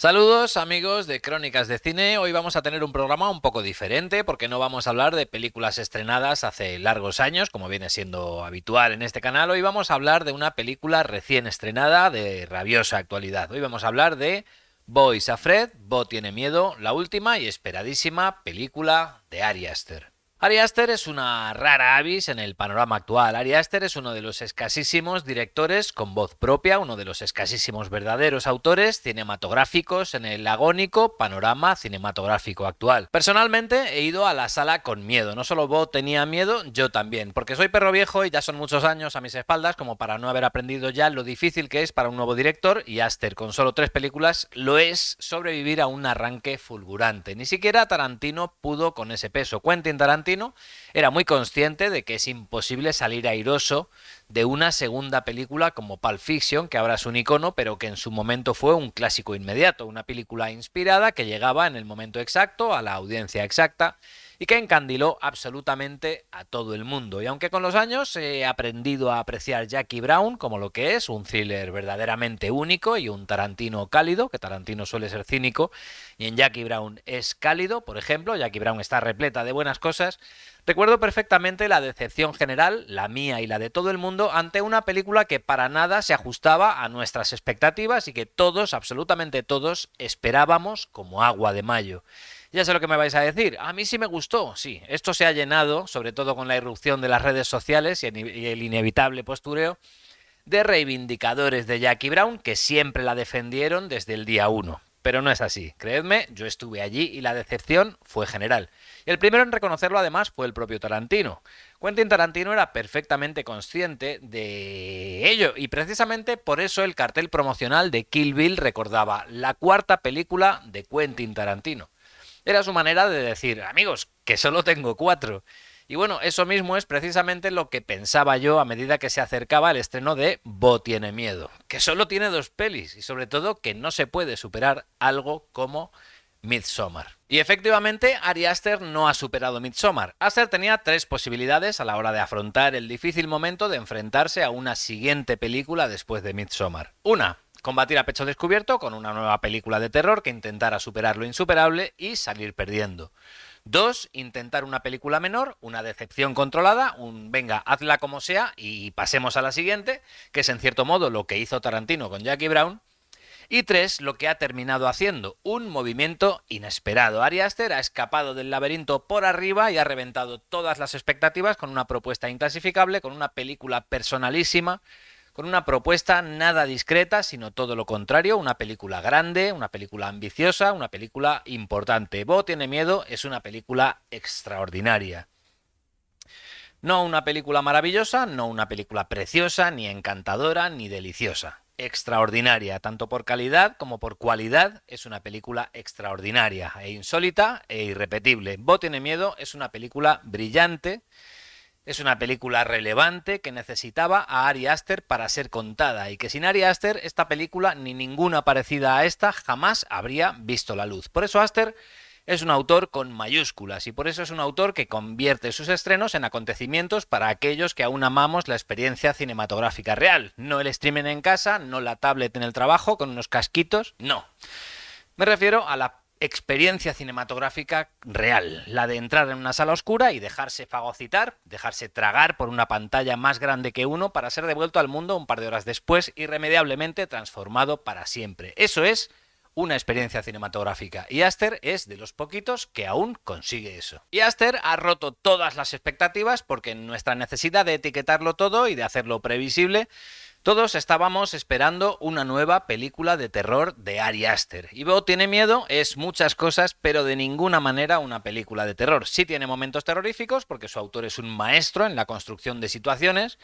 Saludos amigos de Crónicas de Cine, hoy vamos a tener un programa un poco diferente porque no vamos a hablar de películas estrenadas hace largos años, como viene siendo habitual en este canal. Hoy vamos a hablar de una película recién estrenada de rabiosa actualidad. Hoy vamos a hablar de Bo is Afraid, Bo tiene miedo, la última y esperadísima película de Ari Aster. Ari Aster es una rara avis en el panorama actual. Ari Aster es uno de los escasísimos directores con voz propia, uno de los escasísimos verdaderos autores cinematográficos en el agónico panorama cinematográfico actual. Personalmente he ido a la sala con miedo. No solo Bo tenía miedo, yo también, porque soy perro viejo y ya son muchos años a mis espaldas como para no haber aprendido ya lo difícil que es para un nuevo director, y Aster con solo 3 películas lo es sobrevivir a un arranque fulgurante. Ni siquiera Tarantino pudo con ese peso. Quentin Tarantino era muy consciente de que es imposible salir airoso de una segunda película como Pulp Fiction, que ahora es un icono, pero que en su momento fue un clásico inmediato, una película inspirada que llegaba en el momento exacto, a la audiencia exacta, y que encandiló absolutamente a todo el mundo. Y aunque con los años he aprendido a apreciar Jackie Brown como lo que es, un thriller verdaderamente único y un Tarantino cálido, que Tarantino suele ser cínico, y en Jackie Brown es cálido, por ejemplo, Jackie Brown está repleta de buenas cosas. Recuerdo perfectamente la decepción general, la mía y la de todo el mundo, ante una película que para nada se ajustaba a nuestras expectativas y que todos, absolutamente todos, esperábamos como agua de mayo. Ya sé lo que me vais a decir. A mí sí me gustó, sí. Esto se ha llenado, sobre todo con la irrupción de las redes sociales y el inevitable postureo, de reivindicadores de Jackie Brown que siempre la defendieron desde el día uno. Pero no es así. Creedme, yo estuve allí y la decepción fue general. Y el primero en reconocerlo además fue el propio Tarantino. Quentin Tarantino era perfectamente consciente de ello y precisamente por eso el cartel promocional de Kill Bill recordaba la cuarta película de Quentin Tarantino. Era su manera de decir, amigos, que solo tengo 4. Y bueno, eso mismo es precisamente lo que pensaba yo a medida que se acercaba el estreno de Bo tiene miedo, que solo tiene 2 pelis y sobre todo que no se puede superar algo como Midsommar. Y efectivamente, Ari Aster no ha superado Midsommar. Aster tenía 3 posibilidades a la hora de afrontar el difícil momento de enfrentarse a una siguiente película después de Midsommar. Una, combatir a pecho descubierto con una nueva película de terror que intentara superar lo insuperable y salir perdiendo. 2, intentar una película menor, una decepción controlada, un venga, hazla como sea y pasemos a la siguiente, que es en cierto modo lo que hizo Tarantino con Jackie Brown. Y 3, lo que ha terminado haciendo, un movimiento inesperado. Ari Aster ha escapado del laberinto por arriba y ha reventado todas las expectativas con una propuesta inclasificable, con una película personalísima, con una propuesta nada discreta, sino todo lo contrario, una película grande, una película ambiciosa, una película importante. Bo tiene miedo es una película extraordinaria. No una película maravillosa, no una película preciosa, ni encantadora, ni deliciosa. Extraordinaria, tanto por calidad como por cualidad, es una película extraordinaria, e insólita e irrepetible. Bo tiene miedo es una película brillante, es una película relevante que necesitaba a Ari Aster para ser contada y que sin Ari Aster esta película ni ninguna parecida a esta jamás habría visto la luz. Por eso Aster es un autor con mayúsculas y por eso es un autor que convierte sus estrenos en acontecimientos para aquellos que aún amamos la experiencia cinematográfica real. No el streaming en casa, no la tablet en el trabajo con unos casquitos, no. Me refiero a la experiencia cinematográfica real, la de entrar en una sala oscura y dejarse fagocitar, dejarse tragar por una pantalla más grande que uno para ser devuelto al mundo un par de horas después, irremediablemente transformado para siempre. Eso es una experiencia cinematográfica y Aster es de los poquitos que aún consigue eso. Y Aster ha roto todas las expectativas porque en nuestra necesidad de etiquetarlo todo y de hacerlo previsible, todos estábamos esperando una nueva película de terror de Ari Aster. Y Bo tiene miedo es muchas cosas, pero de ninguna manera una película de terror. Sí tiene momentos terroríficos, porque su autor es un maestro en la construcción de situaciones,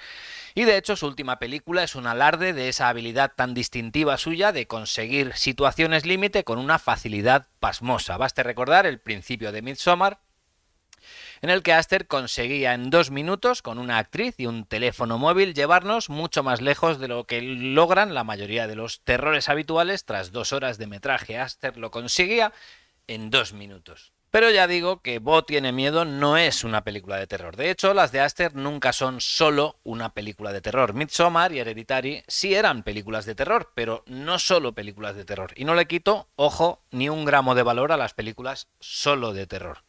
y de hecho su última película es un alarde de esa habilidad tan distintiva suya de conseguir situaciones límite con una facilidad pasmosa. Baste recordar el principio de Midsommar, en el que Aster conseguía en 2 minutos, con una actriz y un teléfono móvil, llevarnos mucho más lejos de lo que logran la mayoría de los terrores habituales tras 2 horas de metraje. Aster lo conseguía en 2 minutos. Pero ya digo que Bo tiene miedo no es una película de terror. De hecho, las de Aster nunca son solo una película de terror. Midsommar y Hereditary sí eran películas de terror, pero no solo películas de terror. Y no le quito, ojo, ni un gramo de valor a las películas solo de terror.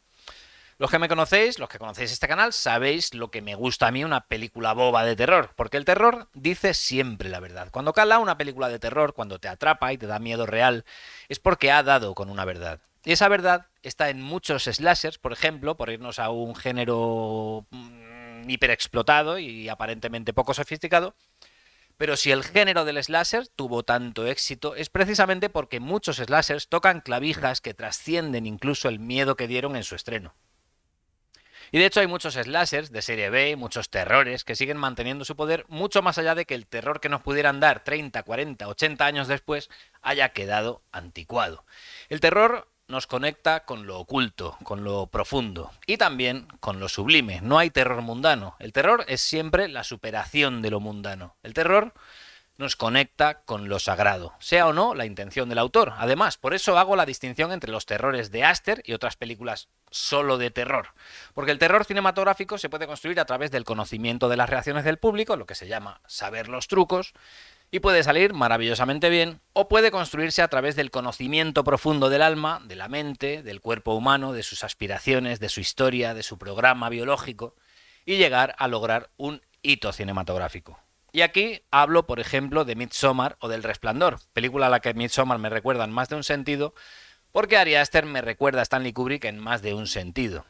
Los que me conocéis, los que conocéis este canal, sabéis lo que me gusta a mí una película boba de terror, porque el terror dice siempre la verdad. Cuando cala una película de terror, cuando te atrapa y te da miedo real, es porque ha dado con una verdad. Y esa verdad está en muchos slashers, por ejemplo, por irnos a un género hiperexplotado y aparentemente poco sofisticado. Pero si el género del slasher tuvo tanto éxito es precisamente porque muchos slashers tocan clavijas que trascienden incluso el miedo que dieron en su estreno. Y de hecho hay muchos slashers de serie B, muchos terrores que siguen manteniendo su poder mucho más allá de que el terror que nos pudieran dar 30, 40, 80 años después haya quedado anticuado. El terror nos conecta con lo oculto, con lo profundo y también con lo sublime. No hay terror mundano. El terror es siempre la superación de lo mundano. El terror nos conecta con lo sagrado, sea o no la intención del autor. Además, por eso hago la distinción entre los terrores de Aster y otras películas solo de terror. Porque el terror cinematográfico se puede construir a través del conocimiento de las reacciones del público, lo que se llama saber los trucos, y puede salir maravillosamente bien, o puede construirse a través del conocimiento profundo del alma, de la mente, del cuerpo humano, de sus aspiraciones, de su historia, de su programa biológico, y llegar a lograr un hito cinematográfico. Y aquí hablo, por ejemplo, de Midsommar o del Resplandor, película a la que Midsommar me recuerda en más de un sentido, porque Ari Aster me recuerda a Stanley Kubrick en más de un sentido.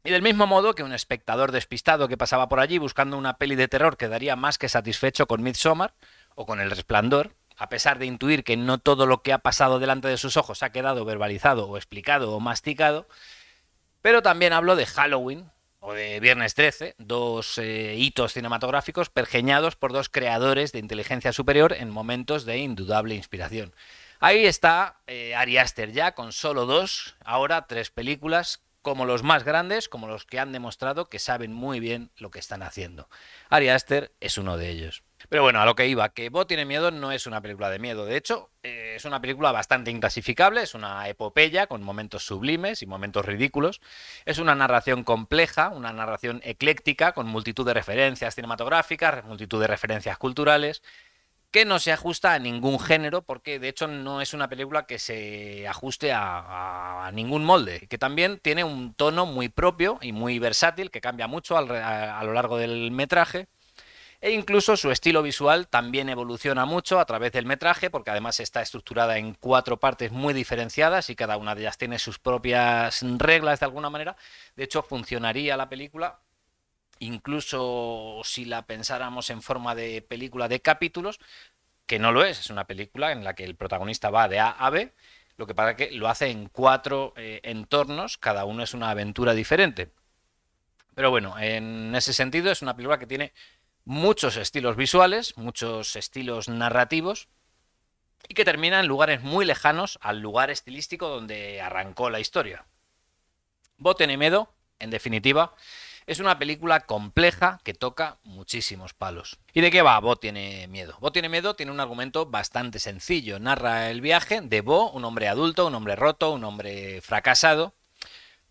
Y del mismo modo que un espectador despistado que pasaba por allí buscando una peli de terror quedaría más que satisfecho con Midsommar o con El Resplandor, a pesar de intuir que no todo lo que ha pasado delante de sus ojos ha quedado verbalizado o explicado o masticado, pero también hablo de Halloween, o de Viernes 13, dos hitos cinematográficos pergeñados por dos creadores de inteligencia superior en momentos de indudable inspiración. Ahí está Ari Aster ya con solo dos, ahora tres películas, como los más grandes, como los que han demostrado que saben muy bien lo que están haciendo. Ari Aster es uno de ellos. Pero bueno, a lo que iba, que Bo tiene miedo no es una película de miedo. De hecho, es una película bastante inclasificable, es una epopeya con momentos sublimes y momentos ridículos. Es una narración compleja, una narración ecléctica, con multitud de referencias cinematográficas, multitud de referencias culturales, que no se ajusta a ningún género, porque de hecho no es una película que se ajuste a ningún molde, que también tiene un tono muy propio y muy versátil, que cambia mucho a lo largo del metraje. E incluso su estilo visual también evoluciona mucho a través del metraje, porque además está estructurada en cuatro partes muy diferenciadas y cada una de ellas tiene sus propias reglas de alguna manera. De hecho, funcionaría la película, incluso si la pensáramos en forma de película de capítulos, que no lo es una película en la que el protagonista va de A a B, lo que pasa que lo hace en cuatro entornos, cada uno es una aventura diferente. Pero bueno, en ese sentido es una película que tiene muchos estilos visuales, muchos estilos narrativos y que termina en lugares muy lejanos al lugar estilístico donde arrancó la historia. Bo tiene miedo, en definitiva, es una película compleja que toca muchísimos palos. ¿Y de qué va Bo tiene miedo? Bo tiene miedo tiene un argumento bastante sencillo. Narra el viaje de Bo, un hombre adulto, un hombre roto, un hombre fracasado.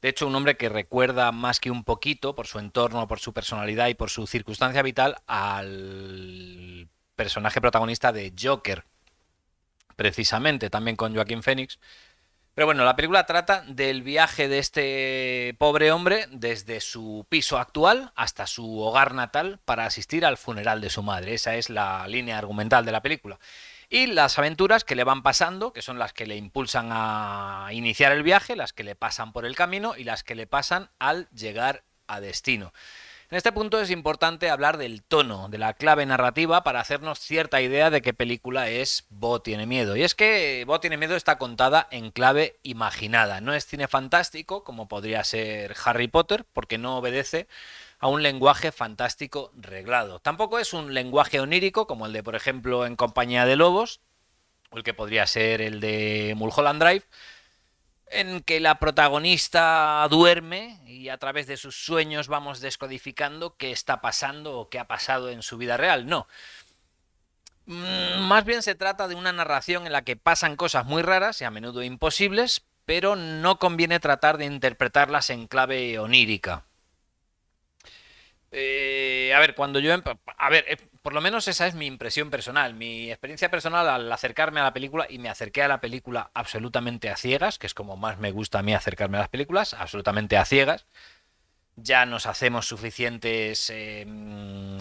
De hecho, un hombre que recuerda más que un poquito, por su entorno, por su personalidad y por su circunstancia vital, al personaje protagonista de Joker, precisamente, también con Joaquín Phoenix. Pero bueno, la película trata del viaje de este pobre hombre desde su piso actual hasta su hogar natal para asistir al funeral de su madre. Esa es la línea argumental de la película. Y las aventuras que le van pasando, que son las que le impulsan a iniciar el viaje, las que le pasan por el camino y las que le pasan al llegar a destino. En este punto es importante hablar del tono, de la clave narrativa, para hacernos cierta idea de qué película es Bo tiene miedo. Y es que Bo tiene miedo está contada en clave imaginada. No es cine fantástico, como podría ser Harry Potter, porque no obedece a un lenguaje fantástico reglado. Tampoco es un lenguaje onírico, como el de, por ejemplo, En compañía de lobos, o el que podría ser el de Mulholland Drive, en que la protagonista duerme y a través de sus sueños vamos descodificando qué está pasando o qué ha pasado en su vida real. No. Más bien se trata de una narración en la que pasan cosas muy raras y a menudo imposibles, pero no conviene tratar de interpretarlas en clave onírica. A ver, cuando yo... A ver, por lo menos esa es mi impresión personal. Mi experiencia personal al acercarme a la película, y me acerqué a la película absolutamente a ciegas, que es como más me gusta a mí acercarme a las películas, absolutamente a ciegas. Ya nos hacemos suficientes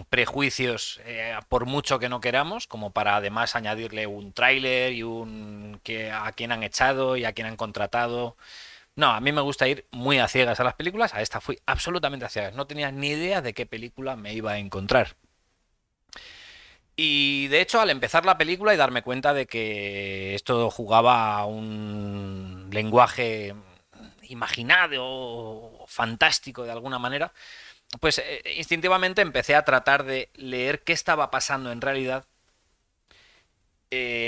prejuicios, por mucho que no queramos, como para además añadirle un tráiler y un que a quién han echado y a quién han contratado. No, a mí me gusta ir muy a ciegas a las películas. A esta fui absolutamente a ciegas. No tenía ni idea de qué película me iba a encontrar. Y de hecho, al empezar la película y darme cuenta de que esto jugaba a un lenguaje imaginado, fantástico de alguna manera, pues instintivamente empecé a tratar de leer qué estaba pasando en realidad,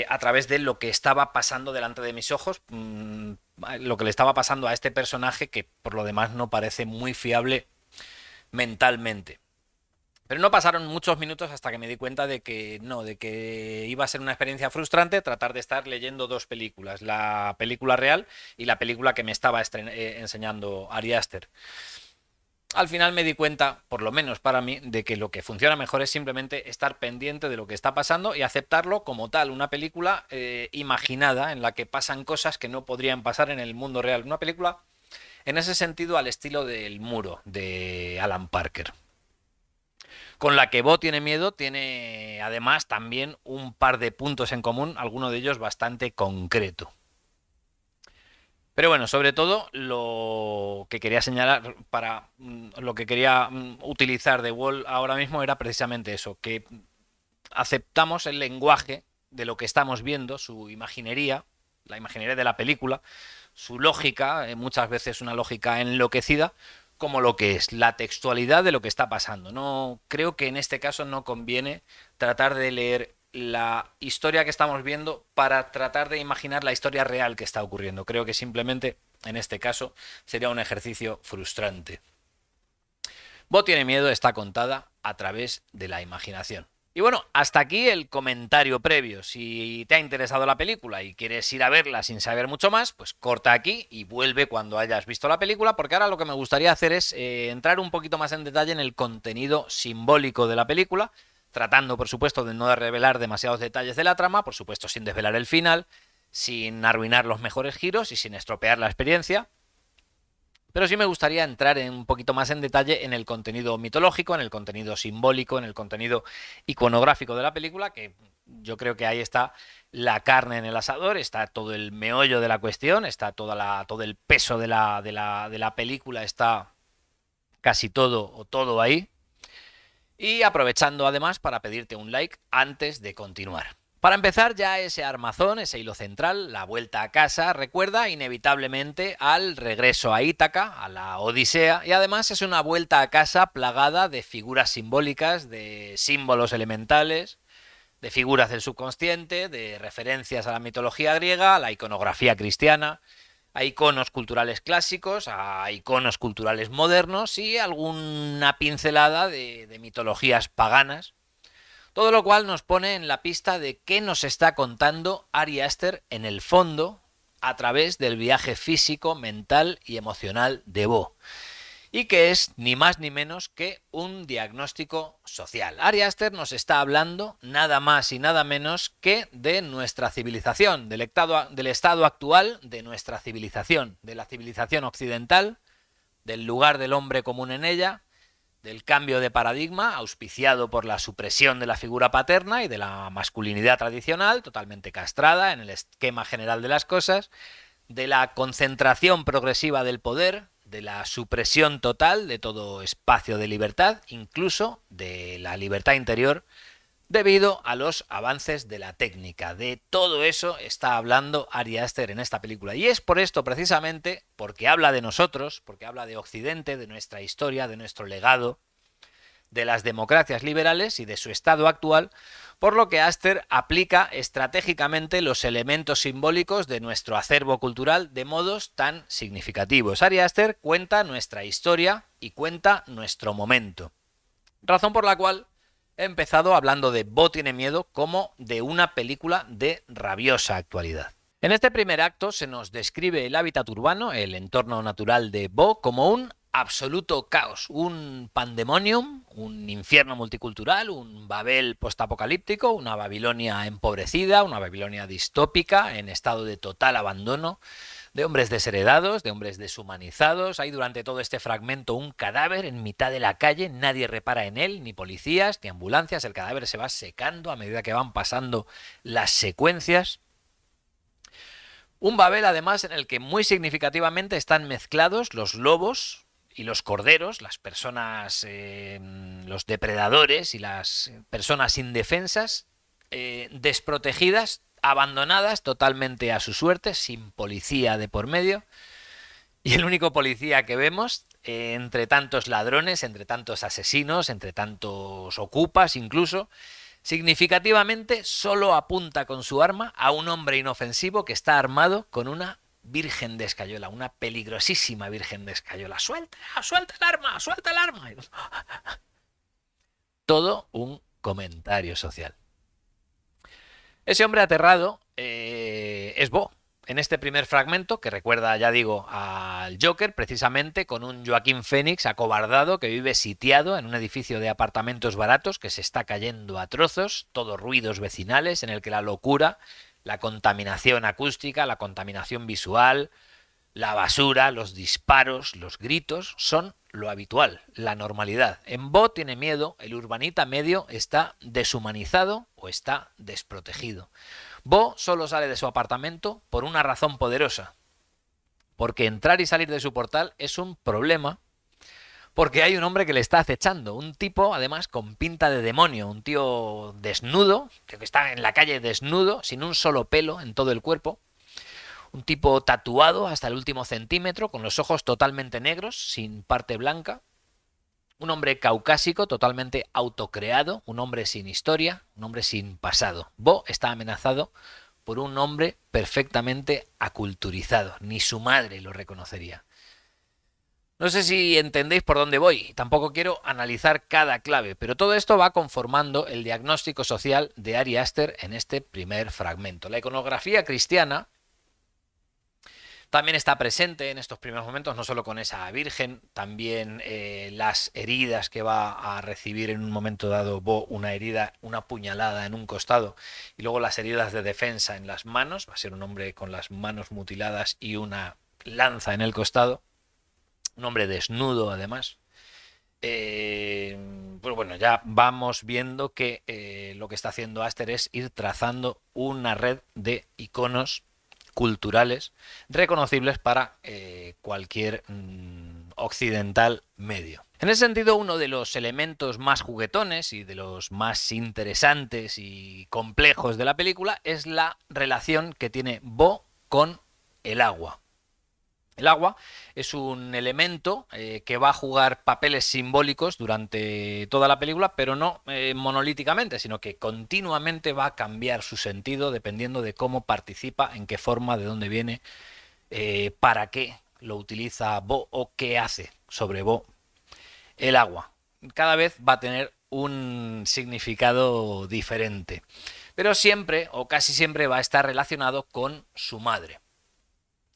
a través de lo que estaba pasando delante de mis ojos, lo que le estaba pasando a este personaje que por lo demás no parece muy fiable mentalmente. Pero no pasaron muchos minutos hasta que me di cuenta de que no, de que iba a ser una experiencia frustrante tratar de estar leyendo dos películas, la película real y la película que me estaba enseñando Ari Aster. Al final me di cuenta, por lo menos para mí, de que lo que funciona mejor es simplemente estar pendiente de lo que está pasando y aceptarlo como tal, una película imaginada en la que pasan cosas que no podrían pasar en el mundo real. Una película, en ese sentido, al estilo del Muro, de Alan Parker. Con la que Bo tiene miedo, tiene además también un par de puntos en común, alguno de ellos bastante concreto. Pero bueno, sobre todo lo que quería señalar para lo que quería utilizar de Wall ahora mismo era precisamente eso, que aceptamos el lenguaje de lo que estamos viendo, su imaginería, la imaginería de la película, su lógica, muchas veces una lógica enloquecida, como lo que es la textualidad de lo que está pasando. No creo que en este caso no conviene tratar de leer la historia que estamos viendo para tratar de imaginar la historia real que está ocurriendo. Creo que simplemente en este caso sería un ejercicio frustrante. Bo tiene miedo está contada a través de la imaginación. Y bueno, hasta aquí el comentario previo. Si te ha interesado la película y quieres ir a verla sin saber mucho más, pues corta aquí y vuelve cuando hayas visto la película, porque ahora lo que me gustaría hacer es entrar un poquito más en detalle en el contenido simbólico de la película, tratando, por supuesto, de no revelar demasiados detalles de la trama, por supuesto, sin desvelar el final, sin arruinar los mejores giros y sin estropear la experiencia. Pero sí me gustaría entrar un poquito más en detalle en el contenido mitológico, en el contenido simbólico, en el contenido iconográfico de la película, que yo creo que ahí está la carne en el asador, está todo el meollo de la cuestión, está todo el peso de la película, está casi todo o todo ahí. Y aprovechando además para pedirte un like antes de continuar. Para empezar, ya ese armazón, ese hilo central, la vuelta a casa, recuerda inevitablemente al regreso a Ítaca, a la Odisea, y además es una vuelta a casa plagada de figuras simbólicas, de símbolos elementales, de figuras del subconsciente, de referencias a la mitología griega, a la iconografía cristiana, a iconos culturales clásicos, a iconos culturales modernos y alguna pincelada de mitologías paganas. Todo lo cual nos pone en la pista de qué nos está contando Ari Aster en el fondo a través del viaje físico, mental y emocional de Bo. Y que es ni más ni menos que un diagnóstico social. Ari Aster nos está hablando nada más y nada menos que de nuestra civilización, del estado actual de nuestra civilización, de la civilización occidental, del lugar del hombre común en ella, del cambio de paradigma auspiciado por la supresión de la figura paterna y de la masculinidad tradicional, totalmente castrada en el esquema general de las cosas, de la concentración progresiva del poder, de la supresión total de todo espacio de libertad, incluso de la libertad interior, debido a los avances de la técnica. De todo eso está hablando Ari Aster en esta película. Y es por esto precisamente, porque habla de nosotros, porque habla de Occidente, de nuestra historia, de nuestro legado, de las democracias liberales y de su estado actual, por lo que Aster aplica estratégicamente los elementos simbólicos de nuestro acervo cultural de modos tan significativos. Ari Aster cuenta nuestra historia y cuenta nuestro momento. Razón por la cual he empezado hablando de Bo tiene miedo como de una película de rabiosa actualidad. En este primer acto se nos describe el hábitat urbano, el entorno natural de Bo, como un absoluto caos, un pandemonium, un infierno multicultural, un Babel postapocalíptico, una Babilonia empobrecida, una Babilonia distópica en estado de total abandono, de hombres desheredados, de hombres deshumanizados. Hay durante todo este fragmento un cadáver en mitad de la calle, nadie repara en él, ni policías, ni ambulancias, el cadáver se va secando a medida que van pasando las secuencias. Un Babel, además, en el que muy significativamente están mezclados los lobos y los corderos, las personas, los depredadores y las personas indefensas, desprotegidas, abandonadas totalmente a su suerte, sin policía de por medio. Y el único policía que vemos, entre tantos ladrones, entre tantos asesinos, entre tantos ocupas incluso, significativamente solo apunta con su arma a un hombre inofensivo que está armado con una Virgen de Escayola, una peligrosísima Virgen de Escayola. ¡Suelta! ¡Suelta el arma! ¡Suelta el arma! Todo un comentario social. Ese hombre aterrado es Bo. En este primer fragmento, que recuerda, ya digo, al Joker, precisamente con un Joaquín Phoenix acobardado que vive sitiado en un edificio de apartamentos baratos que se está cayendo a trozos, todos ruidos vecinales, en el que la locura, la contaminación acústica, la contaminación visual, la basura, los disparos, los gritos son lo habitual, la normalidad. En Bo tiene miedo, el urbanita medio está deshumanizado o está desprotegido. Bo solo sale de su apartamento por una razón poderosa, porque entrar y salir de su portal es un problema, porque hay un hombre que le está acechando, un tipo además con pinta de demonio, un tío desnudo, que está en la calle desnudo, sin un solo pelo en todo el cuerpo, un tipo tatuado hasta el último centímetro, con los ojos totalmente negros, sin parte blanca, un hombre caucásico, totalmente autocreado, un hombre sin historia, un hombre sin pasado. Bo está amenazado por un hombre perfectamente aculturizado. Ni su madre lo reconocería. No sé si entendéis por dónde voy. Tampoco quiero analizar cada clave, pero todo esto va conformando el diagnóstico social de Ari Aster en este primer fragmento. La iconografía cristiana también está presente en estos primeros momentos, no solo con esa Virgen, también las heridas que va a recibir en un momento dado Bo, una herida, una puñalada en un costado, y luego las heridas de defensa en las manos, va a ser un hombre con las manos mutiladas y una lanza en el costado, un hombre desnudo además. Pues bueno, ya vamos viendo que lo que está haciendo Aster es ir trazando una red de iconos culturales reconocibles para cualquier occidental medio. En ese sentido, uno de los elementos más juguetones y de los más interesantes y complejos de la película es la relación que tiene Bo con el agua. El agua es un elemento que va a jugar papeles simbólicos durante toda la película, pero no monolíticamente, sino que continuamente va a cambiar su sentido dependiendo de cómo participa, en qué forma, de dónde viene, para qué lo utiliza Bo o qué hace sobre Bo el agua. Cada vez va a tener un significado diferente, pero siempre o casi siempre va a estar relacionado con su madre.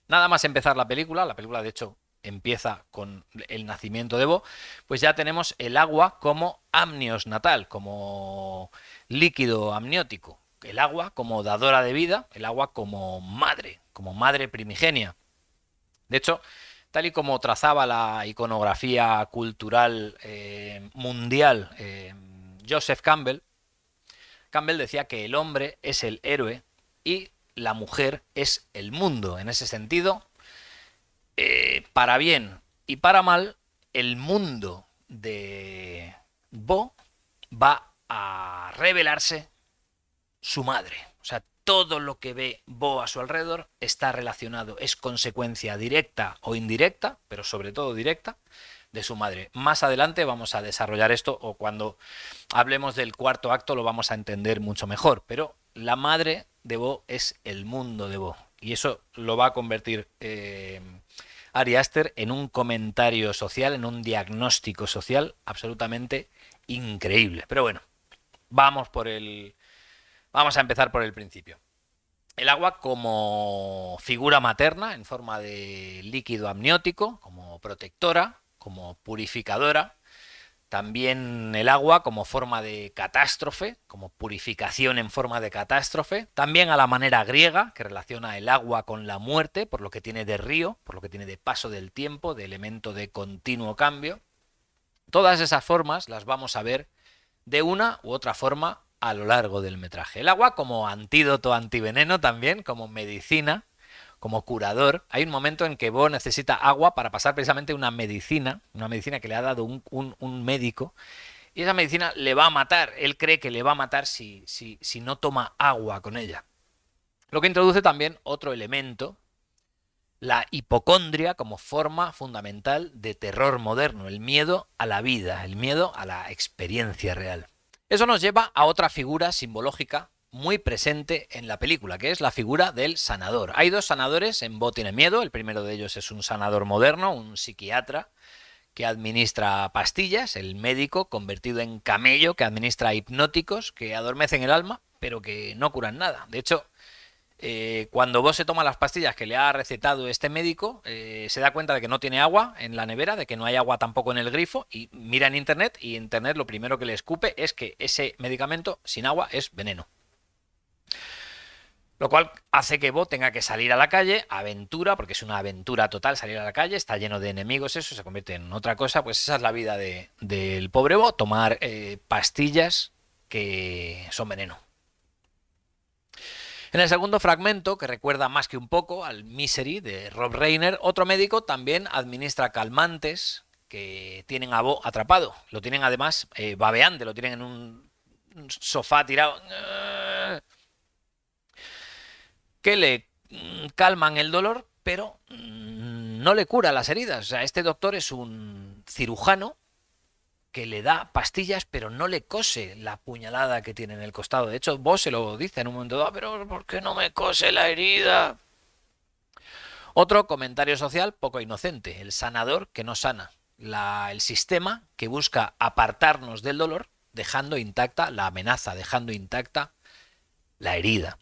Nada más empezar la película de hecho empieza con el nacimiento de Bo, pues ya tenemos el agua como amnios natal, como líquido amniótico, el agua como dadora de vida, el agua como madre primigenia. De hecho, tal y como trazaba la iconografía cultural mundial Joseph Campbell, Campbell decía que el hombre es el héroe y la mujer es el mundo. En ese sentido, para bien y para mal, el mundo de Bo va a revelarse su madre. O sea, todo lo que ve Bo a su alrededor está relacionado, es consecuencia directa o indirecta, pero sobre todo directa, de su madre. Más adelante vamos a desarrollar esto, o cuando hablemos del cuarto acto lo vamos a entender mucho mejor, pero la madre de Bo es el mundo de Bo, y eso lo va a convertir Ari Aster en un comentario social, en un diagnóstico social absolutamente increíble. Pero bueno, vamos a empezar por el principio. El agua como figura materna en forma de líquido amniótico, como protectora, como purificadora. También el agua como forma de catástrofe, como purificación en forma de catástrofe. También a la manera griega, que relaciona el agua con la muerte, por lo que tiene de río, por lo que tiene de paso del tiempo, de elemento de continuo cambio. Todas esas formas las vamos a ver de una u otra forma a lo largo del metraje. El agua como antídoto antiveneno también, como medicina, como curador. Hay un momento en que Bo necesita agua para pasar precisamente una medicina que le ha dado un médico, y esa medicina le va a matar. Él cree que le va a matar si no toma agua con ella. Lo que introduce también otro elemento, la hipocondria como forma fundamental de terror moderno, el miedo a la vida, el miedo a la experiencia real. Eso nos lleva a otra figura simbológica muy presente en la película, que es la figura del sanador. Hay dos sanadores en Bo tiene miedo. El primero de ellos es un sanador moderno, un psiquiatra que administra pastillas, el médico convertido en camello que administra hipnóticos que adormecen el alma, pero que no curan nada. De hecho, cuando Bo se toma las pastillas que le ha recetado este médico, se da cuenta de que no tiene agua en la nevera, de que no hay agua tampoco en el grifo, y mira en internet, y internet lo primero que le escupe es que ese medicamento sin agua es veneno. Lo cual hace que Bo tenga que salir a la calle, aventura, porque es una aventura total salir a la calle, está lleno de enemigos, eso se convierte en otra cosa. Pues esa es la vida del pobre Bo, tomar pastillas que son veneno. En el segundo fragmento, que recuerda más que un poco al Misery de Rob Reiner, otro médico también administra calmantes que tienen a Bo atrapado. Lo tienen además babeante, lo tienen en un sofá tirado, que le calman el dolor, pero no le cura las heridas. O sea, este doctor es un cirujano que le da pastillas, pero no le cose la puñalada que tiene en el costado. De hecho, vos se lo dice en un momento dado, pero ¿por qué no me cose la herida? Otro comentario social poco inocente, el sanador que no sana, el sistema que busca apartarnos del dolor, dejando intacta la amenaza, dejando intacta la herida.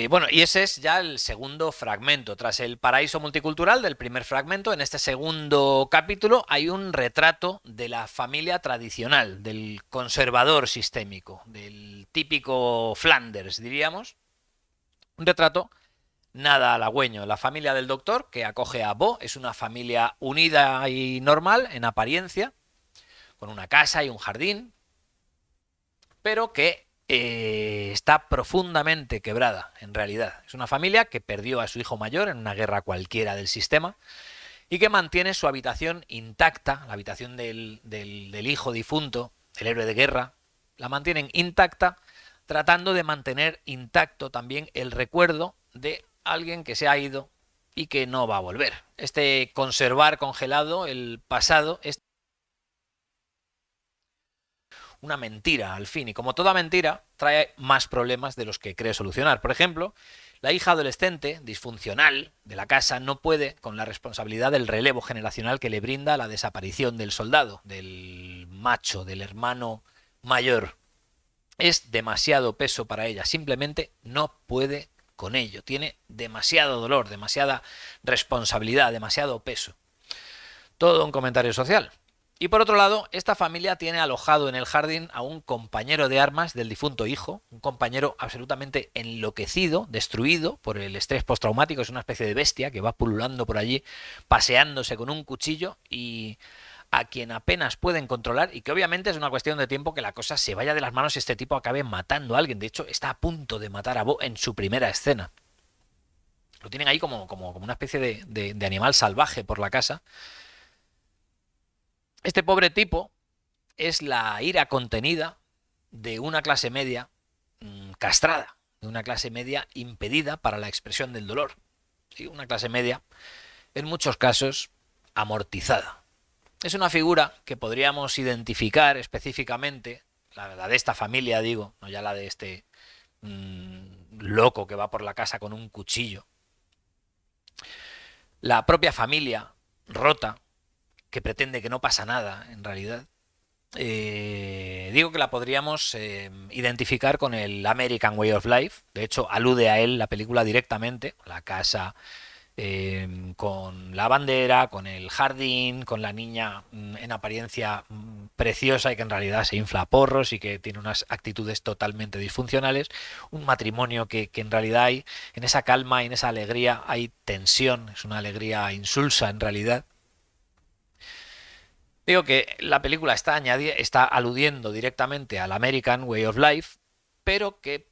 Bueno, y ese es ya el segundo fragmento. Tras el paraíso multicultural del primer fragmento, en este segundo capítulo hay un retrato de la familia tradicional, del conservador sistémico, del típico Flanders, diríamos. Un retrato nada halagüeño. La familia del doctor, que acoge a Bo, es una familia unida y normal en apariencia, con una casa y un jardín, pero que está profundamente quebrada, en realidad. Es una familia que perdió a su hijo mayor en una guerra cualquiera del sistema y que mantiene su habitación intacta, la habitación del hijo difunto, el héroe de guerra, la mantienen intacta, tratando de mantener intacto también el recuerdo de alguien que se ha ido y que no va a volver. Este conservar congelado el pasado es una mentira al fin, y como toda mentira trae más problemas de los que cree solucionar. Por ejemplo, la hija adolescente disfuncional de la casa no puede con la responsabilidad del relevo generacional que le brinda la desaparición del soldado, del macho, del hermano mayor. Es demasiado peso para ella, simplemente no puede con ello, tiene demasiado dolor, demasiada responsabilidad, demasiado peso. Todo un comentario social. Y por otro lado, esta familia tiene alojado en el jardín a un compañero de armas del difunto hijo, un compañero absolutamente enloquecido, destruido por el estrés postraumático, es una especie de bestia que va pululando por allí, paseándose con un cuchillo y a quien apenas pueden controlar, y que obviamente es una cuestión de tiempo que la cosa se vaya de las manos y este tipo acabe matando a alguien. De hecho, está a punto de matar a Bo en su primera escena. Lo tienen ahí como una especie de animal salvaje por la casa. Este pobre tipo es la ira contenida de una clase media castrada, de una clase media impedida para la expresión del dolor. ¿Sí? Una clase media, en muchos casos, amortizada. Es una figura que podríamos identificar específicamente, la de esta familia, digo, no ya la de este loco que va por la casa con un cuchillo. La propia familia rota, que pretende que no pasa nada, en realidad. digo que la podríamos identificar con el American Way of Life. De hecho, alude a él la película directamente, la casa con la bandera, con el jardín, con la niña en apariencia preciosa y que en realidad se infla a porros y que tiene unas actitudes totalmente disfuncionales, un matrimonio que en realidad hay, en esa calma y en esa alegría hay tensión, es una alegría insulsa en realidad. Digo que la película está aludiendo directamente al American Way of Life, pero que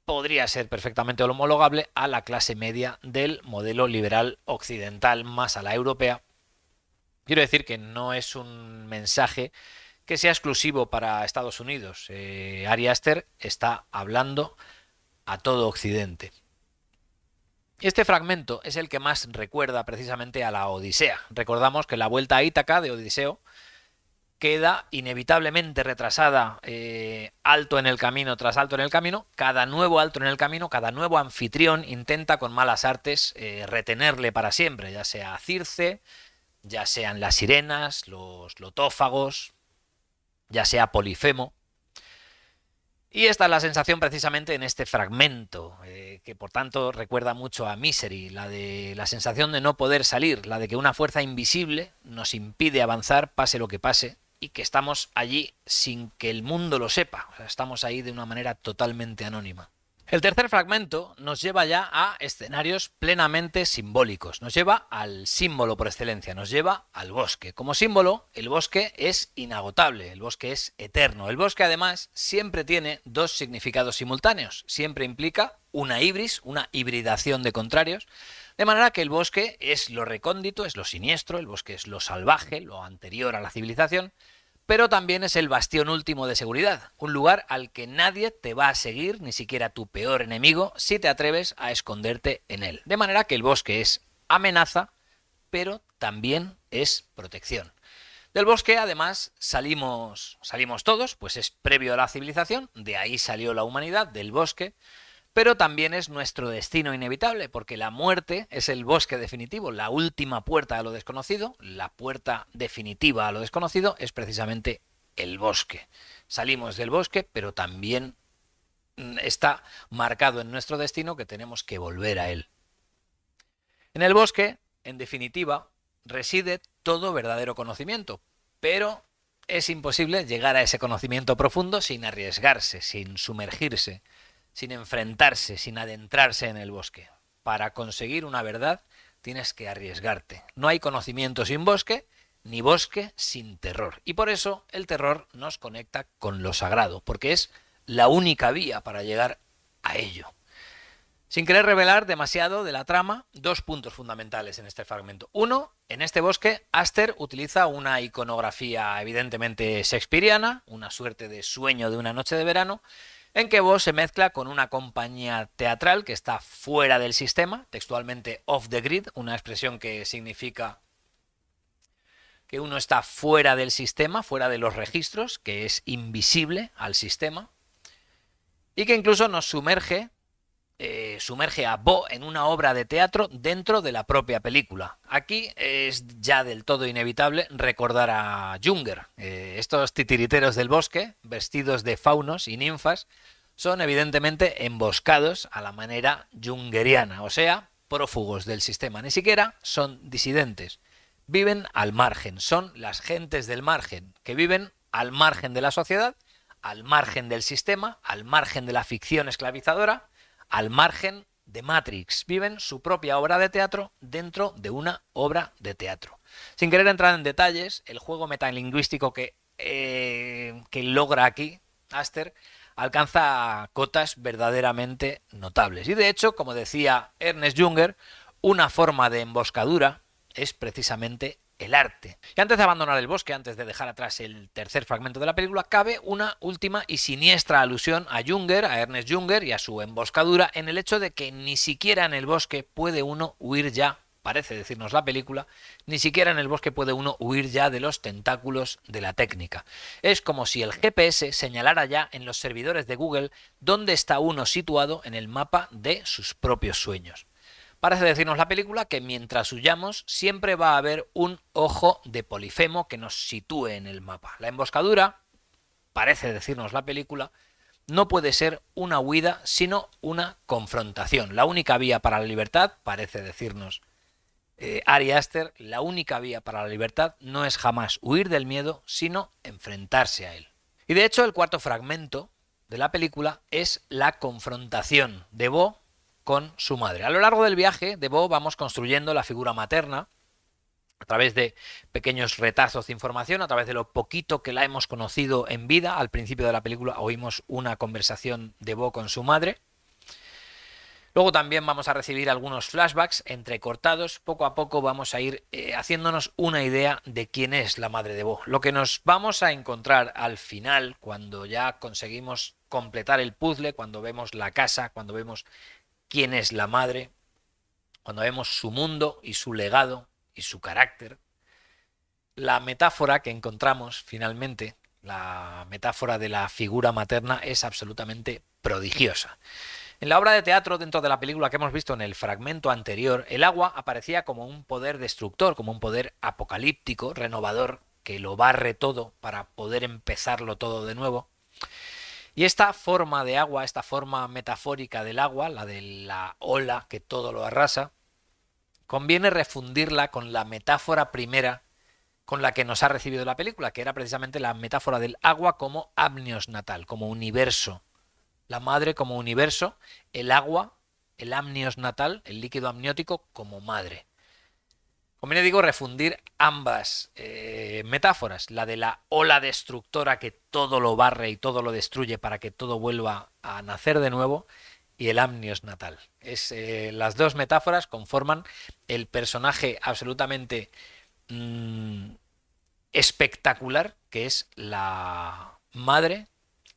podría ser perfectamente homologable a la clase media del modelo liberal occidental más a la europea. Quiero decir que no es un mensaje que sea exclusivo para Estados Unidos. Ari Aster está hablando a todo Occidente. Este fragmento es el que más recuerda precisamente a la Odisea. Recordamos que la vuelta a Ítaca de Odiseo queda inevitablemente retrasada alto en el camino tras alto en el camino. Cada nuevo alto en el camino, cada nuevo anfitrión intenta con malas artes retenerle para siempre, ya sea Circe, ya sean las sirenas, los lotófagos, ya sea Polifemo. Y esta es la sensación precisamente en este fragmento, que por tanto recuerda mucho a Misery, la de la sensación de no poder salir, la de que una fuerza invisible nos impide avanzar pase lo que pase y que estamos allí sin que el mundo lo sepa, o sea, estamos ahí de una manera totalmente anónima. El tercer fragmento nos lleva ya a escenarios plenamente simbólicos, nos lleva al símbolo por excelencia, nos lleva al bosque. Como símbolo, el bosque es inagotable, el bosque es eterno. El bosque además siempre tiene dos significados simultáneos, siempre implica una hibris, una hibridación de contrarios, de manera que el bosque es lo recóndito, es lo siniestro, el bosque es lo salvaje, lo anterior a la civilización, pero también es el bastión último de seguridad, un lugar al que nadie te va a seguir, ni siquiera tu peor enemigo, si te atreves a esconderte en él. De manera que el bosque es amenaza, pero también es protección. Del bosque, además, salimos todos, pues es previo a la civilización, de ahí salió la humanidad, del bosque, pero también es nuestro destino inevitable, porque la muerte es el bosque definitivo, la última puerta a lo desconocido, la puerta definitiva a lo desconocido es precisamente el bosque. Salimos del bosque, pero también está marcado en nuestro destino que tenemos que volver a él. En el bosque, en definitiva, reside todo verdadero conocimiento, pero es imposible llegar a ese conocimiento profundo sin arriesgarse, sin sumergirse, sin enfrentarse, sin adentrarse en el bosque. Para conseguir una verdad tienes que arriesgarte. No hay conocimiento sin bosque, ni bosque sin terror. Y por eso el terror nos conecta con lo sagrado, porque es la única vía para llegar a ello. Sin querer revelar demasiado de la trama, dos puntos fundamentales en este fragmento. Uno, en este bosque, Aster utiliza una iconografía evidentemente shakespeariana, una suerte de sueño de una noche de verano, en que Vos se mezcla con una compañía teatral que está fuera del sistema, textualmente off the grid, una expresión que significa que uno está fuera del sistema, fuera de los registros, que es invisible al sistema, y que incluso nos sumerge a Bo en una obra de teatro dentro de la propia película. Aquí es ya del todo inevitable recordar a Junger. Estos titiriteros del bosque, vestidos de faunos y ninfas, son evidentemente emboscados a la manera jungeriana, o sea, prófugos del sistema. Ni siquiera son disidentes. Viven al margen, son las gentes del margen, que viven al margen de la sociedad, al margen del sistema, al margen de la ficción esclavizadora, al margen de Matrix. Viven su propia obra de teatro dentro de una obra de teatro. Sin querer entrar en detalles, el juego metalingüístico que logra aquí Aster alcanza cotas verdaderamente notables. Y de hecho, como decía Ernest Junger, una forma de emboscadura es precisamente el arte. Y antes de abandonar el bosque, antes de dejar atrás el tercer fragmento de la película, cabe una última y siniestra alusión a Junger, a Ernest Junger y a su emboscadura en el hecho de que ni siquiera en el bosque puede uno huir ya, parece decirnos la película, ni siquiera en el bosque puede uno huir ya de los tentáculos de la técnica. Es como si el GPS señalara ya en los servidores de Google dónde está uno situado en el mapa de sus propios sueños. Parece decirnos la película que mientras huyamos siempre va a haber un ojo de Polifemo que nos sitúe en el mapa. La emboscadura, parece decirnos la película, no puede ser una huida, sino una confrontación. La única vía para la libertad, parece decirnos Ari Aster, la única vía para la libertad no es jamás huir del miedo, sino enfrentarse a él. Y de hecho, el cuarto fragmento de la película es la confrontación de Bo con su madre. A lo largo del viaje de Bo vamos construyendo la figura materna a través de pequeños retazos de información, a través de lo poquito que la hemos conocido en vida. Al principio de la película oímos una conversación de Bo con su madre. Luego también vamos a recibir algunos flashbacks entrecortados. Poco a poco vamos a ir haciéndonos una idea de quién es la madre de Bo. Lo que nos vamos a encontrar al final, cuando ya conseguimos completar el puzzle, cuando vemos la casa, cuando vemos quién es la madre, cuando vemos su mundo y su legado y su carácter, la metáfora que encontramos finalmente, la metáfora de la figura materna, es absolutamente prodigiosa. En la obra de teatro, dentro de la película que hemos visto en el fragmento anterior, el agua aparecía como un poder destructor, como un poder apocalíptico, renovador, que lo barre todo para poder empezarlo todo de nuevo. Y esta forma de agua, esta forma metafórica del agua, la de la ola que todo lo arrasa, conviene refundirla con la metáfora primera con la que nos ha recibido la película, que era precisamente la metáfora del agua como amnios natal, como universo. La madre como universo, el agua, el amnios natal, el líquido amniótico como madre. Conviene, digo, refundir ambas metáforas, la de la ola destructora que todo lo barre y todo lo destruye para que todo vuelva a nacer de nuevo, y el amnios natal. Las dos metáforas conforman el personaje absolutamente espectacular que es la madre,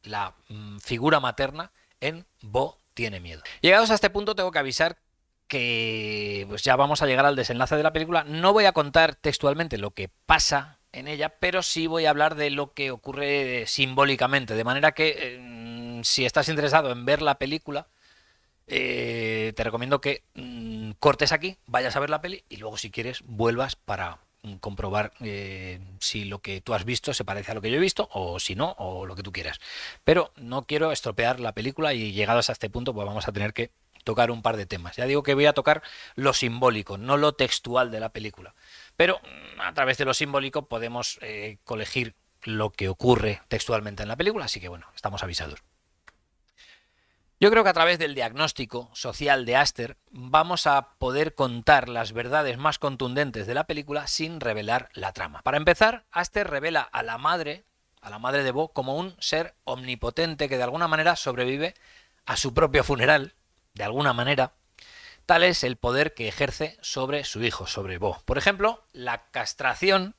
la figura materna en Bo tiene miedo. Llegados a este punto tengo que avisar que pues ya vamos a llegar al desenlace de la película. No voy a contar textualmente lo que pasa en ella, pero sí voy a hablar de lo que ocurre simbólicamente, de manera que si estás interesado en ver la película, te recomiendo que cortes aquí, vayas a ver la peli y luego si quieres vuelvas para comprobar si lo que tú has visto se parece a lo que yo he visto o si no, o lo que tú quieras. Pero no quiero estropear la película y llegados a este punto pues vamos a tener que tocar un par de temas. Ya digo que voy a tocar lo simbólico, no lo textual de la película. Pero a través de lo simbólico podemos colegir lo que ocurre textualmente en la película, así que bueno, estamos avisados. Yo creo que a través del diagnóstico social de Aster vamos a poder contar las verdades más contundentes de la película sin revelar la trama. Para empezar, Aster revela a la madre de Bo, como un ser omnipotente que de alguna manera sobrevive a su propio funeral, de alguna manera. Tal es el poder que ejerce sobre su hijo, sobre Bo. Por ejemplo, la castración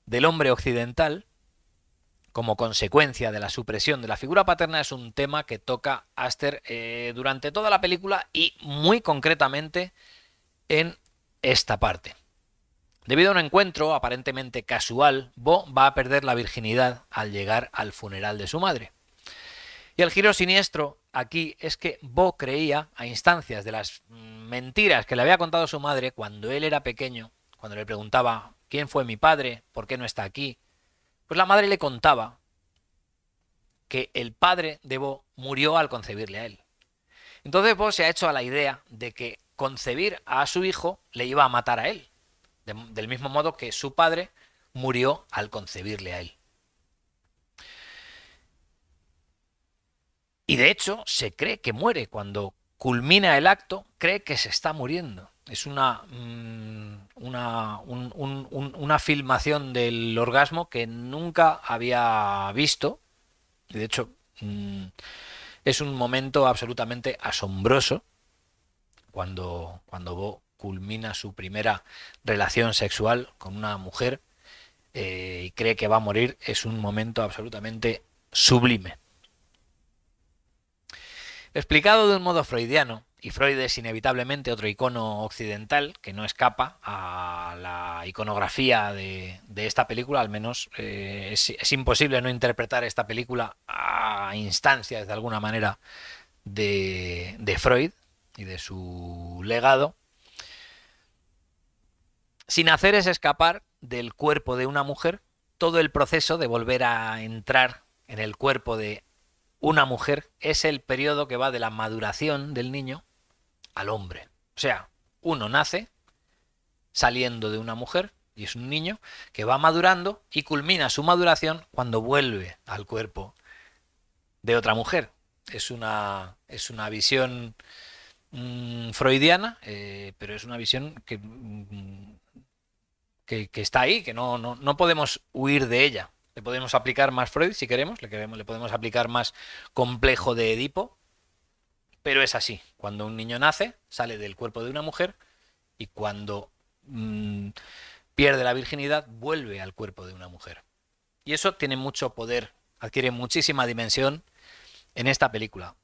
del hombre occidental como consecuencia de la supresión de la figura paterna es un tema que toca Aster durante toda la película y muy concretamente en esta parte. Debido a un encuentro aparentemente casual, Bo va a perder la virginidad al llegar al funeral de su madre. Y el giro siniestro aquí es que Bo creía, a instancias de las mentiras que le había contado su madre cuando él era pequeño, cuando le preguntaba ¿quién fue mi padre? ¿Por qué no está aquí? Pues la madre le contaba que el padre de Bo murió al concebirle a él. Entonces Bo se ha hecho a la idea de que concebir a su hijo le iba a matar a él, del mismo modo que su padre murió al concebirle a él. Y de hecho se cree que muere. Cuando culmina el acto, cree que se está muriendo. Es una filmación del orgasmo que nunca había visto. De hecho, es un momento absolutamente asombroso cuando Bo culmina su primera relación sexual con una mujer y cree que va a morir. Es un momento absolutamente sublime. Explicado de un modo freudiano, y Freud es inevitablemente otro icono occidental que no escapa a la iconografía de esta película, al menos es imposible no interpretar esta película a instancias de alguna manera de Freud. y de su legado, sin hacer es escapar del cuerpo de una mujer todo el proceso de volver a entrar en el cuerpo de una mujer. Es el periodo que va de la maduración del niño al hombre. O sea, uno nace saliendo de una mujer y es un niño que va madurando y culmina su maduración cuando vuelve al cuerpo de otra mujer. Es una visión freudiana, pero es una visión que está ahí, que no podemos huir de ella. Le podemos aplicar más Freud si queremos, le podemos aplicar más complejo de Edipo, pero es así. Cuando un niño nace, sale del cuerpo de una mujer y cuando pierde la virginidad, vuelve al cuerpo de una mujer. Y eso tiene mucho poder, adquiere muchísima dimensión en esta película.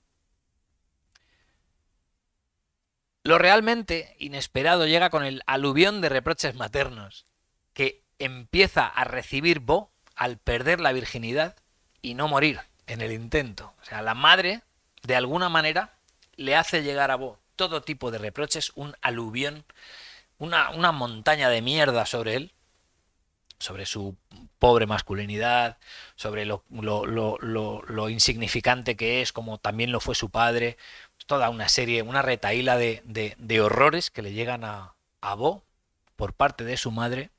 Lo realmente inesperado llega con el aluvión de reproches maternos que empieza a recibir Bo al perder la virginidad y no morir en el intento. O sea, la madre, de alguna manera, le hace llegar a Bo todo tipo de reproches, un aluvión, una montaña de mierda sobre él, sobre su pobre masculinidad, sobre lo insignificante que es, como también lo fue su padre, toda una serie, una retahíla de horrores que le llegan a Bo por parte de su madre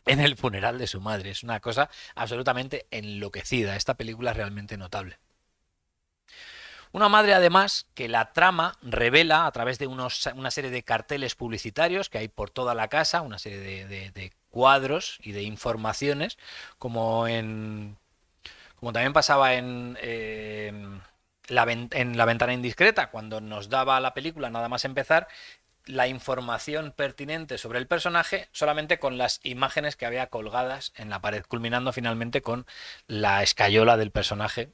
en el funeral de su madre. Es una cosa absolutamente enloquecida. Esta película es realmente notable. Una madre, además, que la trama revela a través de una serie de carteles publicitarios que hay por toda la casa, una serie de cuadros y de informaciones, como también pasaba en La ventana indiscreta, cuando nos daba la película nada más empezar, la información pertinente sobre el personaje solamente con las imágenes que había colgadas en la pared, culminando finalmente con la escayola del personaje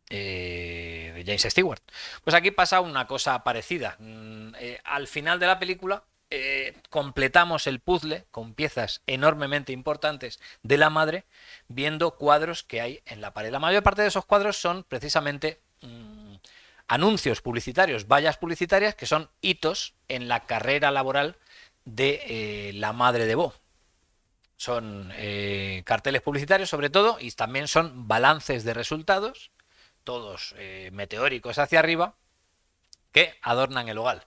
de James Stewart. Pues aquí pasa una cosa parecida. Al final de la película completamos el puzzle con piezas enormemente importantes de la madre, viendo cuadros que hay en la pared. La mayor parte de esos cuadros son precisamente anuncios publicitarios, vallas publicitarias que son hitos en la carrera laboral de la madre de Bo. Son carteles publicitarios sobre todo y también son balances de resultados, todos meteóricos hacia arriba, que adornan el hogar.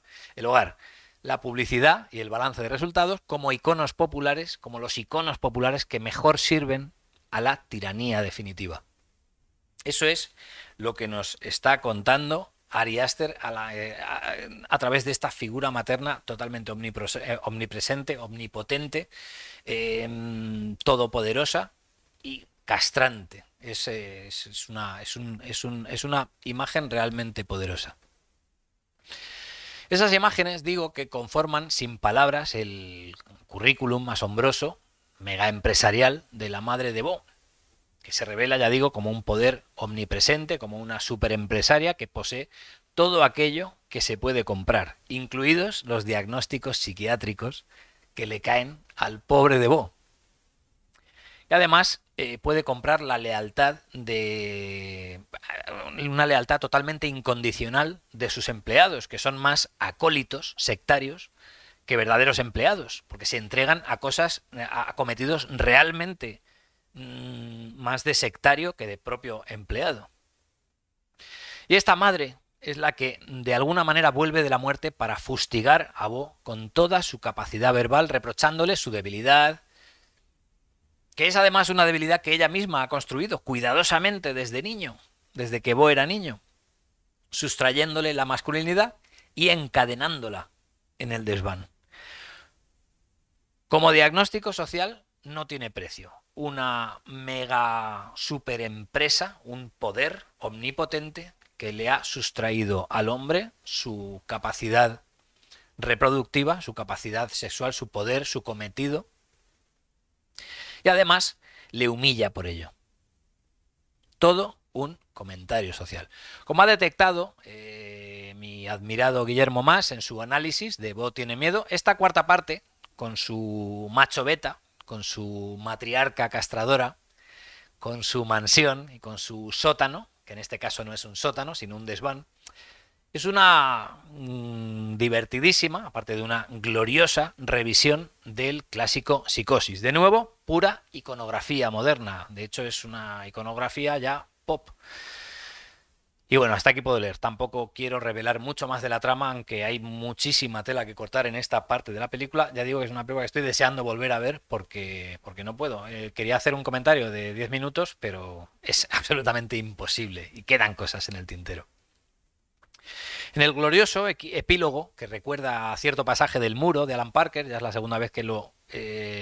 La publicidad y el balance de resultados como iconos populares, como los iconos populares que mejor sirven a la tiranía definitiva. Eso es lo que nos está contando Ari Aster a través de esta figura materna totalmente omnipresente, omnipotente, todopoderosa y castrante. Es una imagen realmente poderosa. Esas imágenes, digo, que conforman sin palabras el currículum asombroso, mega empresarial de la madre de Bo, que se revela, ya digo, como un poder omnipresente, como una superempresaria que posee todo aquello que se puede comprar, incluidos los diagnósticos psiquiátricos que le caen al pobre de Bo. Y además puede comprar la lealtad una lealtad totalmente incondicional de sus empleados, que son más acólitos, sectarios, que verdaderos empleados, porque se entregan a cosas, a cometidos realmente más de sectario que de propio empleado. Y esta madre es la que de alguna manera vuelve de la muerte para fustigar a Bo con toda su capacidad verbal, reprochándole su debilidad, que es además una debilidad que ella misma ha construido cuidadosamente desde niño, desde que Bo era niño, sustrayéndole la masculinidad y encadenándola en el desván. Como diagnóstico social no tiene precio. Una mega superempresa, un poder omnipotente que le ha sustraído al hombre su capacidad reproductiva, su capacidad sexual, su poder, su cometido, y además le humilla por ello. Todo un comentario social. Como ha detectado mi admirado Guillermo Mas en su análisis de Bo tiene miedo, esta cuarta parte, con su macho beta, con su matriarca castradora, con su mansión y con su sótano, que en este caso no es un sótano, sino un desván, Es una divertidísima, aparte de una gloriosa revisión del clásico Psicosis. De nuevo, pura iconografía moderna. De hecho, es una iconografía ya pop. Y bueno, hasta aquí puedo leer. Tampoco quiero revelar mucho más de la trama, aunque hay muchísima tela que cortar en esta parte de la película. Ya digo que es una película que estoy deseando volver a ver porque no puedo. Quería hacer un comentario de 10 minutos, pero es absolutamente imposible y quedan cosas en el tintero. En el glorioso epílogo, que recuerda a cierto pasaje del Muro de Alan Parker, ya es la segunda vez que lo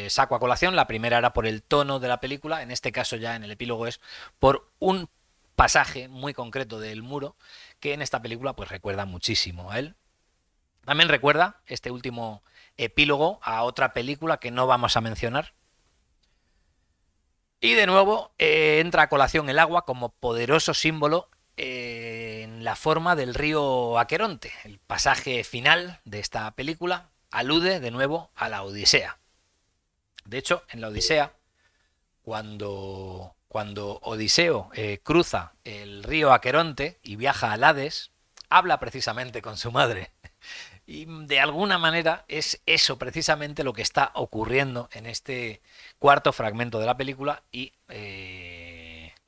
saco a colación, la primera era por el tono de la película, en este caso ya en el epílogo es por un pasaje muy concreto del Muro, que en esta película pues recuerda muchísimo a él. También recuerda este último epílogo a otra película que no vamos a mencionar. Y de nuevo entra a colación el agua como poderoso símbolo en la forma del río Aqueronte. El pasaje final de esta película alude de nuevo a la Odisea. De hecho, en la Odisea, cuando Odiseo cruza el río Aqueronte y viaja al Hades, habla precisamente con su madre. Y de alguna manera es eso precisamente lo que está ocurriendo en este cuarto fragmento de la película y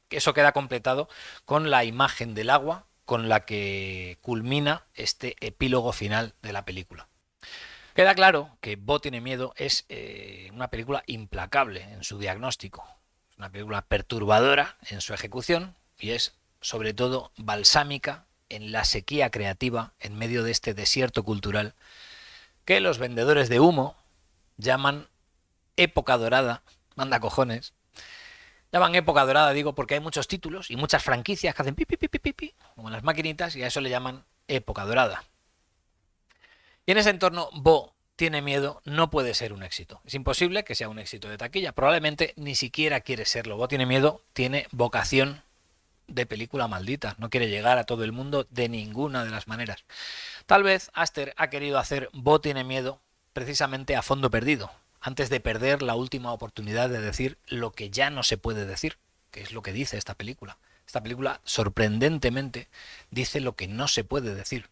eso queda completado con la imagen del agua con la que culmina este epílogo final de la película. Queda claro que Bo tiene miedo es una película implacable en su diagnóstico, es una película perturbadora en su ejecución y es sobre todo balsámica en la sequía creativa en medio de este desierto cultural que los vendedores de humo llaman época dorada, manda cojones. Llaman época dorada, digo, porque hay muchos títulos y muchas franquicias que hacen pi, pi, pi, pi, pi, pi, como en las maquinitas, y a eso le llaman época dorada. Y en ese entorno, Bo tiene miedo, no puede ser un éxito. Es imposible que sea un éxito de taquilla, probablemente ni siquiera quiere serlo. Bo tiene miedo, tiene vocación de película maldita, no quiere llegar a todo el mundo de ninguna de las maneras. Tal vez Aster ha querido hacer Bo tiene miedo precisamente a fondo perdido, antes de perder la última oportunidad de decir lo que ya no se puede decir, que es lo que dice esta película. Esta película, sorprendentemente, dice lo que no se puede decir.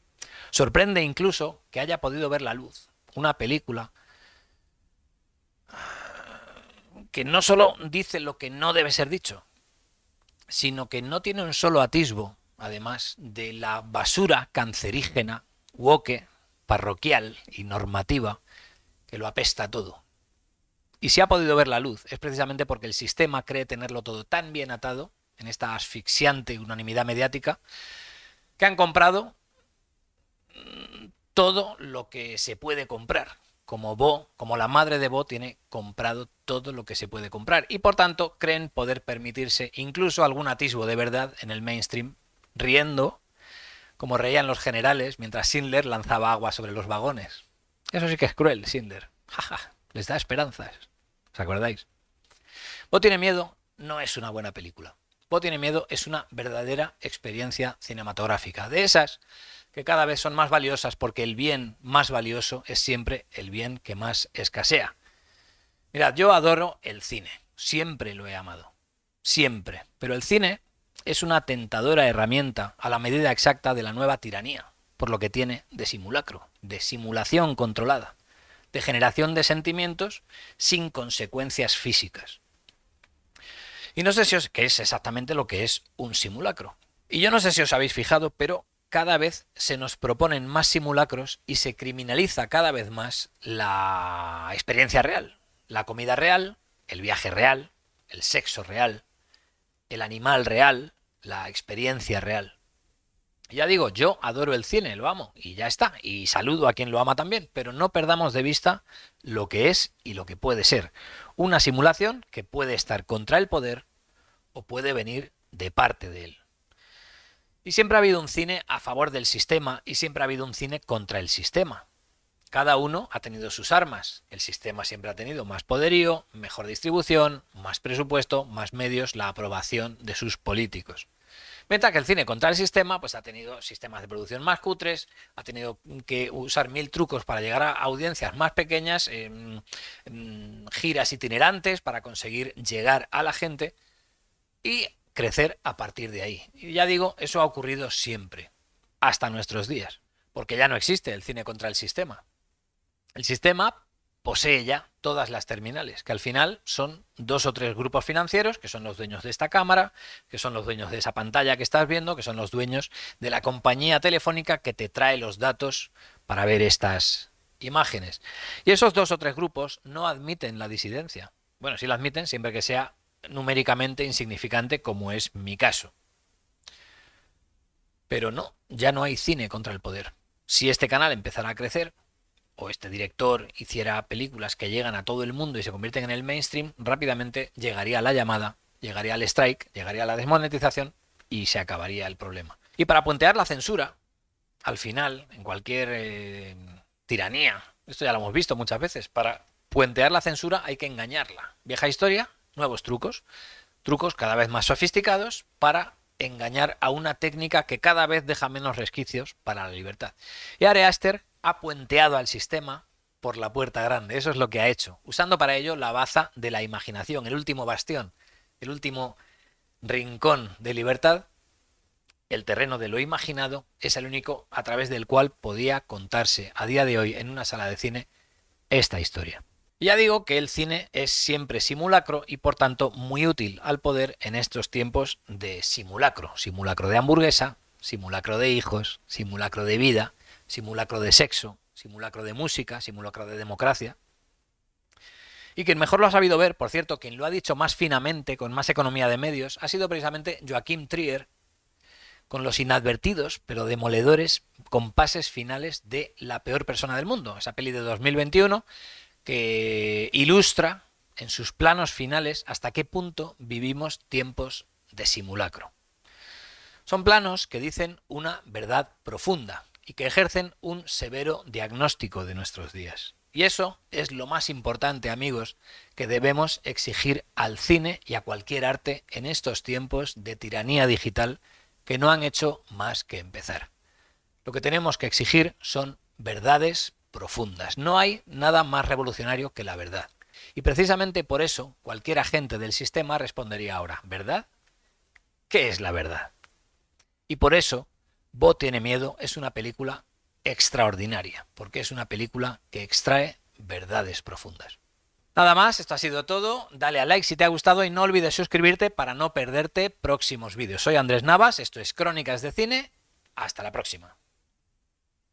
Sorprende incluso que haya podido ver la luz una película que no solo dice lo que no debe ser dicho, sino que no tiene un solo atisbo, además, de la basura cancerígena, woke, parroquial y normativa que lo apesta todo. Y si ha podido ver la luz es precisamente porque el sistema cree tenerlo todo tan bien atado en esta asfixiante unanimidad mediática que han comprado todo lo que se puede comprar. Como Bo, como la madre de Bo, tiene comprado todo lo que se puede comprar. Y por tanto creen poder permitirse incluso algún atisbo de verdad en el mainstream, riendo como reían los generales mientras Schindler lanzaba agua sobre los vagones. Eso sí que es cruel, Schindler. Jaja, les da esperanzas. ¿Os acordáis? Bo tiene miedo no es una buena película. Bo tiene miedo es una verdadera experiencia cinematográfica. De esas que cada vez son más valiosas porque el bien más valioso es siempre el bien que más escasea. Mirad, yo adoro el cine. Siempre lo he amado. Siempre. Pero el cine es una tentadora herramienta a la medida exacta de la nueva tiranía, por lo que tiene de simulacro, de simulación controlada, de generación de sentimientos sin consecuencias físicas. Y no sé si os... que es exactamente lo que es un simulacro. Y yo no sé si os habéis fijado, pero cada vez se nos proponen más simulacros y se criminaliza cada vez más la experiencia real, la comida real, el viaje real, el sexo real, el animal real, la experiencia real. Y ya digo, yo adoro el cine, lo amo, y ya está, y saludo a quien lo ama también, pero no perdamos de vista lo que es y lo que puede ser. Una simulación que puede estar contra el poder o puede venir de parte de él. Y siempre ha habido un cine a favor del sistema y siempre ha habido un cine contra el sistema. Cada uno ha tenido sus armas. El sistema siempre ha tenido más poderío, mejor distribución, más presupuesto, más medios, la aprobación de sus políticos. Mientras que el cine contra el sistema pues ha tenido sistemas de producción más cutres, ha tenido que usar 1000 trucos para llegar a audiencias más pequeñas, giras itinerantes para conseguir llegar a la gente y crecer a partir de ahí. Y ya digo, eso ha ocurrido siempre. hasta nuestros días, porque ya no existe el cine contra el sistema. El sistema posee ya todas las terminales, que al final son 2 o 3 grupos financieros, que son los dueños de esta cámara, que son los dueños de esa pantalla que estás viendo, que son los dueños de la compañía telefónica que te trae los datos para ver estas imágenes. Y esos 2 o 3 grupos no admiten la disidencia. Bueno, sí la admiten siempre que sea numéricamente insignificante, como es mi caso. Pero no, ya no hay cine contra el poder. Si este canal empezara a crecer, o este director hiciera películas que llegan a todo el mundo y se convierten en el mainstream, rápidamente llegaría la llamada, llegaría el strike, llegaría la desmonetización y se acabaría el problema. Y para puentear la censura, al final, en cualquier tiranía, esto ya lo hemos visto muchas veces, para puentear la censura hay que engañarla. Vieja historia, nuevos trucos, trucos cada vez más sofisticados para engañar a una técnica que cada vez deja menos resquicios para la libertad. Y Ari Aster ha puenteado al sistema por la puerta grande, eso es lo que ha hecho, usando para ello la baza de la imaginación, el último bastión, el último rincón de libertad. El terreno de lo imaginado es el único a través del cual podía contarse a día de hoy en una sala de cine esta historia. Ya digo que el cine es siempre simulacro y por tanto muy útil al poder en estos tiempos de simulacro. Simulacro de hamburguesa, simulacro de hijos, simulacro de vida, simulacro de sexo, simulacro de música, simulacro de democracia. Y quien mejor lo ha sabido ver, por cierto, quien lo ha dicho más finamente, con más economía de medios, ha sido precisamente Joachim Trier, con los inadvertidos pero demoledores compases finales de La peor persona del mundo, esa peli de 2021 que ilustra en sus planos finales hasta qué punto vivimos tiempos de simulacro. Son planos que dicen una verdad profunda y que ejercen un severo diagnóstico de nuestros días. Y eso es lo más importante, amigos, que debemos exigir al cine y a cualquier arte en estos tiempos de tiranía digital que no han hecho más que empezar. Lo que tenemos que exigir son verdades profundas. No hay nada más revolucionario que la verdad. Y precisamente por eso cualquier agente del sistema respondería ahora, ¿verdad? ¿Qué es la verdad? Y por eso Bo tiene miedo es una película extraordinaria, porque es una película que extrae verdades profundas. Nada más, esto ha sido todo. Dale a like si te ha gustado y no olvides suscribirte para no perderte próximos vídeos. Soy Andrés Navas, esto es Crónicas de Cine. Hasta la próxima.